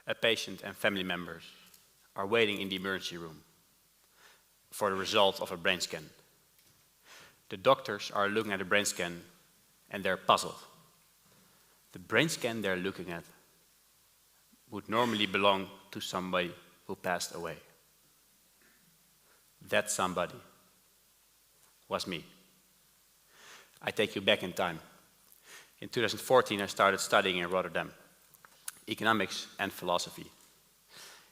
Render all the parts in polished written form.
a patient and family members are waiting in the emergency room for the result of a brain scan. The doctors are looking at the brain scan and they're puzzled. The brain scan they're looking at would normally belong to somebody who passed away. That somebody was me. I take you back in time. In 2014, I started studying in Rotterdam, economics and philosophy.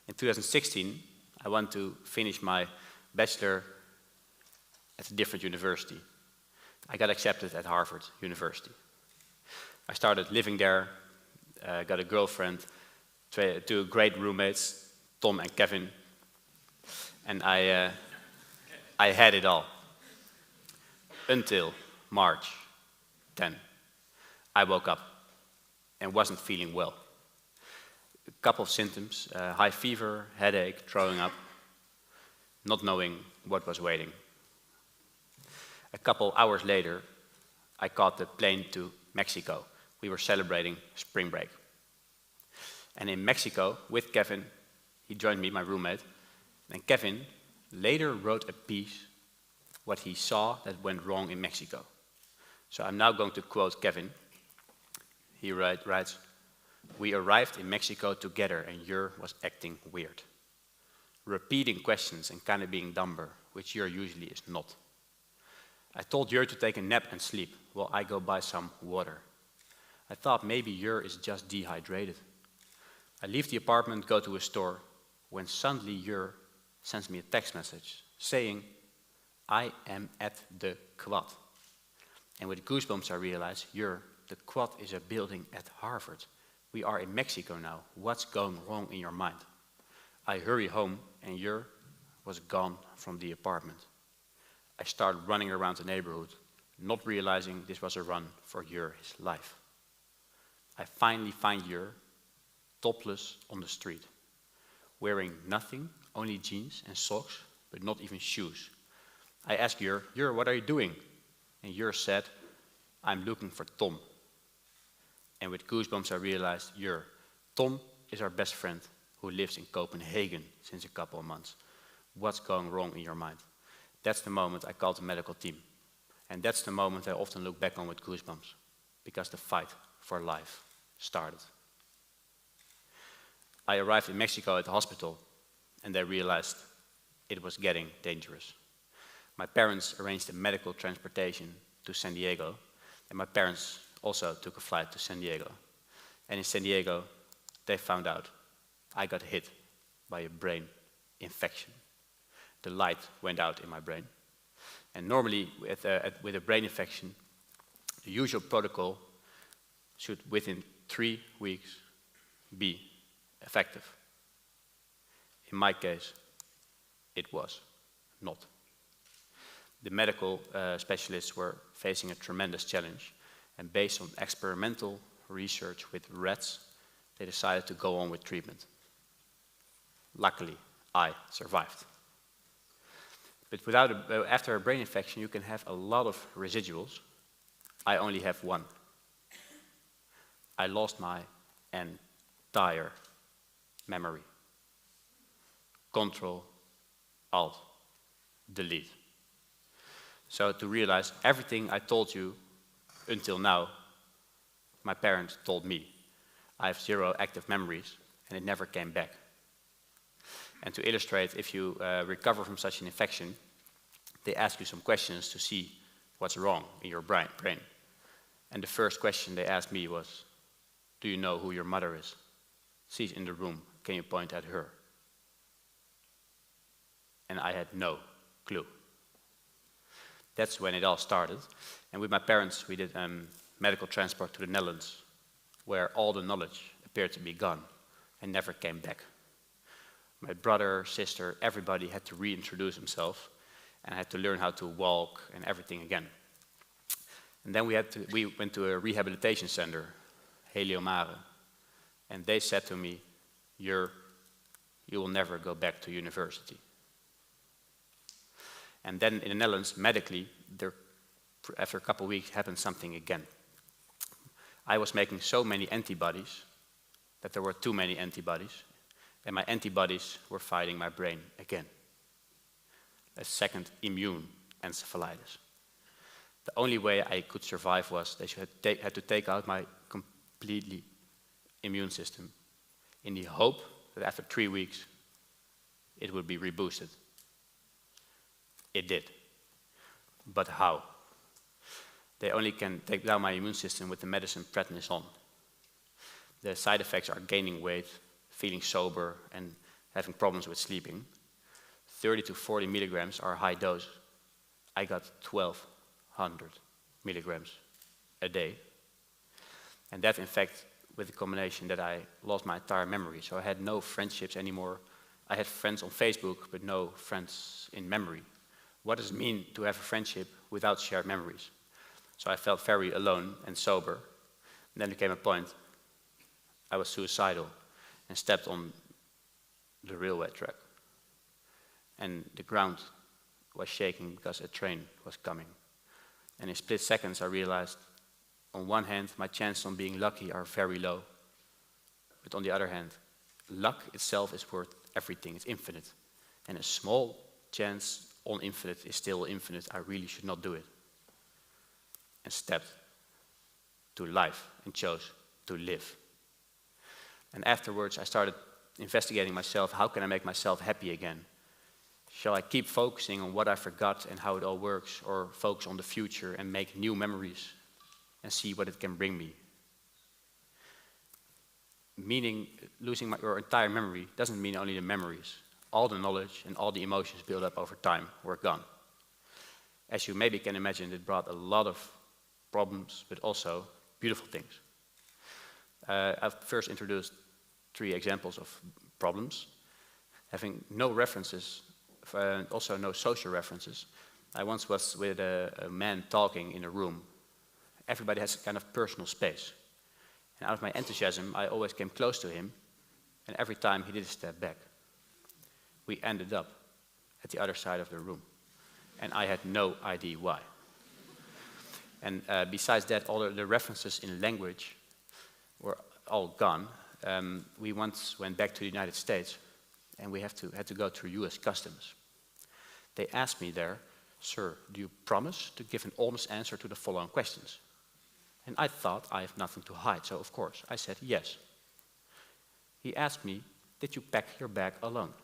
In 2016, I wanted to finish my bachelor at a different university. I got accepted at Harvard University. I started living there, got a girlfriend, two great roommates, Tom and Kevin, and I had it all. Until March 10. I woke up and wasn't feeling well. A couple of symptoms, high fever, headache, throwing up, not knowing what was waiting. A couple hours later, I caught the plane to Mexico. We were celebrating spring break. And in Mexico, with Kevin, he joined me, my roommate, and Kevin later wrote a piece what he saw that went wrong in Mexico. So I'm now going to quote Kevin. He writes, "We arrived in Mexico together and Jur was acting weird. Repeating questions and kind of being dumber, which Jur usually is not. I told Jur to take a nap and sleep while I go buy some water. I thought maybe Jur is just dehydrated. I leave the apartment, go to a store, when suddenly Jur sends me a text message saying, I am at the Quad. And with goosebumps I realize, Jur, the Quad is a building at Harvard. We are in Mexico now. What's going wrong in your mind? I hurry home and Jur was gone from the apartment. I start running around the neighborhood, not realizing this was a run for Jur's life. I finally find Jur topless on the street, wearing nothing, only jeans and socks, but not even shoes. I ask Jur, what are you doing? And Jur said, I'm looking for Tom. And with goosebumps I realized, Jur, Tom is our best friend who lives in Copenhagen since a couple of months. What's going wrong in your mind? That's the moment I called the medical team. And that's the moment I often look back on with goosebumps, because the fight for life started. I arrived in Mexico at the hospital, and they realized it was getting dangerous. My parents arranged a medical transportation to San Diego, and my parents also took a flight to San Diego. And in San Diego, they found out I got hit by a brain infection. The light went out in my brain. And normally, with a brain infection, the usual protocol should, within 3 weeks, be effective. In my case, it was not. The medical specialists were facing a tremendous challenge, and based on experimental research with rats, they decided to go on with treatment. Luckily, I survived. But after a brain infection, you can have a lot of residuals. I only have one. I lost my entire memory. Control, Alt, Delete. So to realize everything I told you until now, my parents told me. I have 0 active memories, and it never came back. And to illustrate, if you recover from such an infection, they ask you some questions to see what's wrong in your brain. And the first question they asked me was, do you know who your mother is? She's in the room. Can you point at her? And I had no clue. That's when it all started. And with my parents, we did medical transport to the Netherlands, where all the knowledge appeared to be gone and never came back. My brother, sister, everybody had to reintroduce himself, and I had to learn how to walk and everything again. And then we went to a rehabilitation center, Heliomare, and they said to me, you will never go back to university. And then in the Netherlands, medically, after a couple of weeks, happened something again. I was making so many antibodies that there were too many antibodies, and my antibodies were fighting my brain again. A second immune encephalitis. The only way I could survive was they had to take out my completely immune system in the hope that after 3 weeks it would be reboosted. It did. But how? They only can take down my immune system with the medicine prednisone. The side effects are gaining weight, feeling sober, and having problems with sleeping. 30 to 40 milligrams are high dose. I got 1,200 milligrams a day. And that, in fact, with the combination that I lost my entire memory. So I had no friendships anymore. I had friends on Facebook, but no friends in memory. What does it mean to have a friendship without shared memories? So I felt very alone and sober. And then there came a point, I was suicidal and stepped on the railway track. And the ground was shaking because a train was coming. And in split seconds I realized, on one hand, my chances on being lucky are very low. But on the other hand, luck itself is worth everything, it's infinite. And a small chance on infinite is still infinite, I really should not do it. And stepped to life and chose to live. And afterwards I started investigating myself, how can I make myself happy again? Shall I keep focusing on what I forgot and how it all works, or focus on the future and make new memories and see what it can bring me? Meaning, losing your entire memory doesn't mean only the memories. All the knowledge and all the emotions built up over time were gone. As you maybe can imagine, it brought a lot of problems, but also beautiful things. I've first introduced 3 examples of problems. Having no references, also no social references. I once was with a man talking in a room. Everybody has a kind of personal space. And out of my enthusiasm, I always came close to him, and every time he did a step back. We ended up at the other side of the room, and I had no idea why. And besides that, all the references in language were all gone. We once went back to the United States, and we had to go through US Customs. They asked me there, "Sir, do you promise to give an honest answer to the following questions?" And I thought I have nothing to hide, so of course I said yes. He asked me, "Did you pack your bag alone?"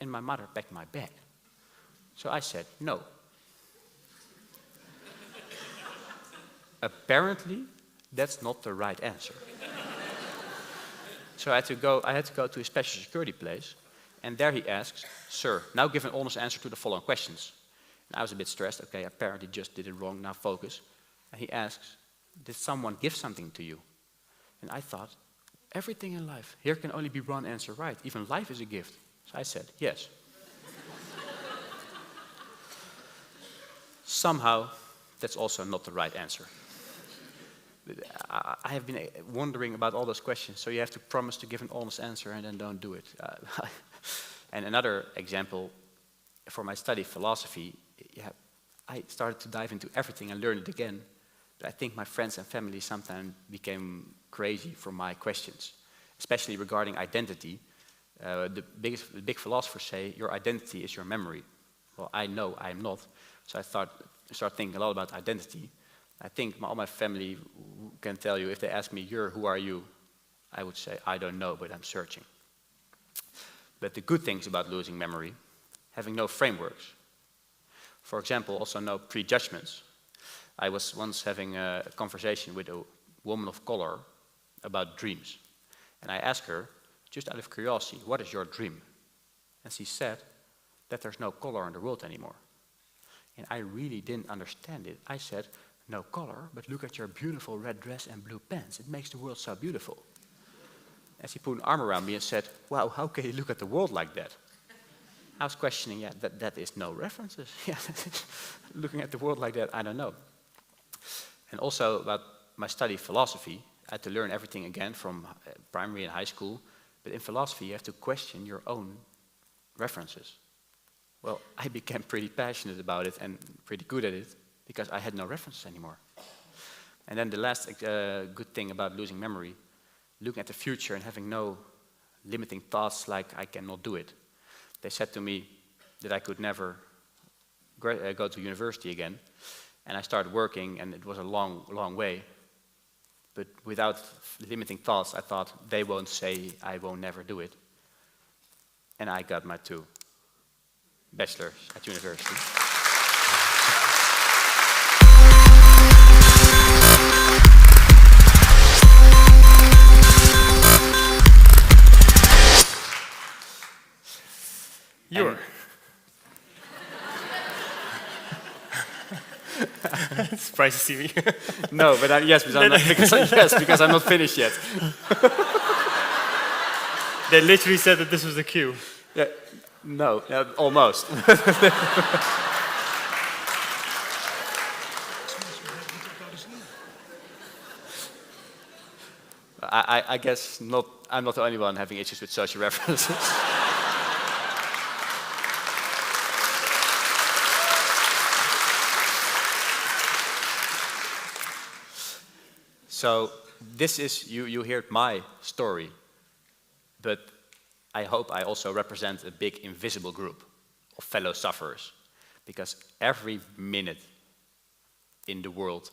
And my mother packed my bag. So I said no. Apparently, that's not the right answer. So I had to go to a special security place, and there he asks, "Sir, now give an honest answer to the following questions." And I was a bit stressed. Okay, apparently just did it wrong, now focus. And he asks, "Did someone give something to you?" And I thought, everything in life, here can only be one answer right. Even life is a gift. So I said, yes. Somehow, that's also not the right answer. I have been wondering about all those questions, so you have to promise to give an honest answer and then don't do it. And another example, for my study philosophy, I started to dive into everything and learn it again. But I think my friends and family sometimes became crazy from my questions, especially regarding identity. The big philosophers say your identity is your memory. Well, I know I'm not, so I started thinking a lot about identity. I think all my family can tell you, if they ask me, "Jur, who are you?" I would say, "I don't know, but I'm searching." But the good things about losing memory, having no frameworks. For example, also no prejudgments. I was once having a conversation with a woman of color about dreams. And I asked her, just out of curiosity, "What is your dream?" And she said that there's no color in the world anymore. And I really didn't understand it. I said, "No color, but look at your beautiful red dress and blue pants. It makes the world so beautiful." And she put an arm around me and said, "Wow, how can you look at the world like that?" I was questioning, that is no references. Looking at the world like that, I don't know. And also about my study philosophy, I had to learn everything again from primary and high school. But in philosophy, you have to question your own references. Well, I became pretty passionate about it and pretty good at it because I had no references anymore. And then the last good thing about losing memory, looking at the future and having no limiting thoughts like I cannot do it. They said to me that I could never go to university again. And I started working, and it was a long, long way. But without limiting thoughts, I thought, they won't say I won't never do it. And I got my 2 bachelors at university. Jur. Surprised to see me. No, but yes, because I'm not finished yet. They literally said that this was the cue. Yeah, no, almost. I guess I'm not the only one having issues with social references. So this is, you heard my story, but I hope I also represent a big invisible group of fellow sufferers, because every minute in the world,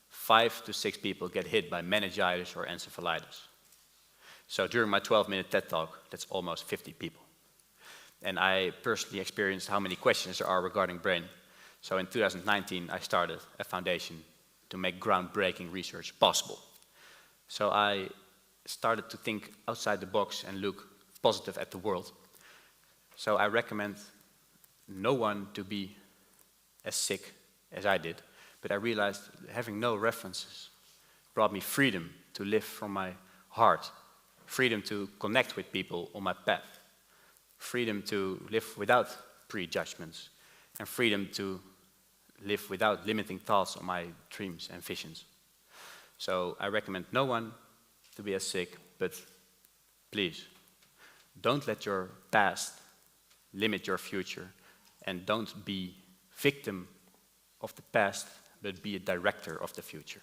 5 to 6 people get hit by meningitis or encephalitis. So during my 12-minute TED Talk, that's almost 50 people. And I personally experienced how many questions there are regarding brain. So in 2019, I started a foundation to make groundbreaking research possible. So I started to think outside the box and look positive at the world. So I recommend no one to be as sick as I did, but I realized having no references brought me freedom to live from my heart, freedom to connect with people on my path, freedom to live without prejudgments, and freedom to live without limiting thoughts on my dreams and visions. So I recommend no one to be as sick, but please, don't let your past limit your future, and don't be victim of the past, but be a director of the future.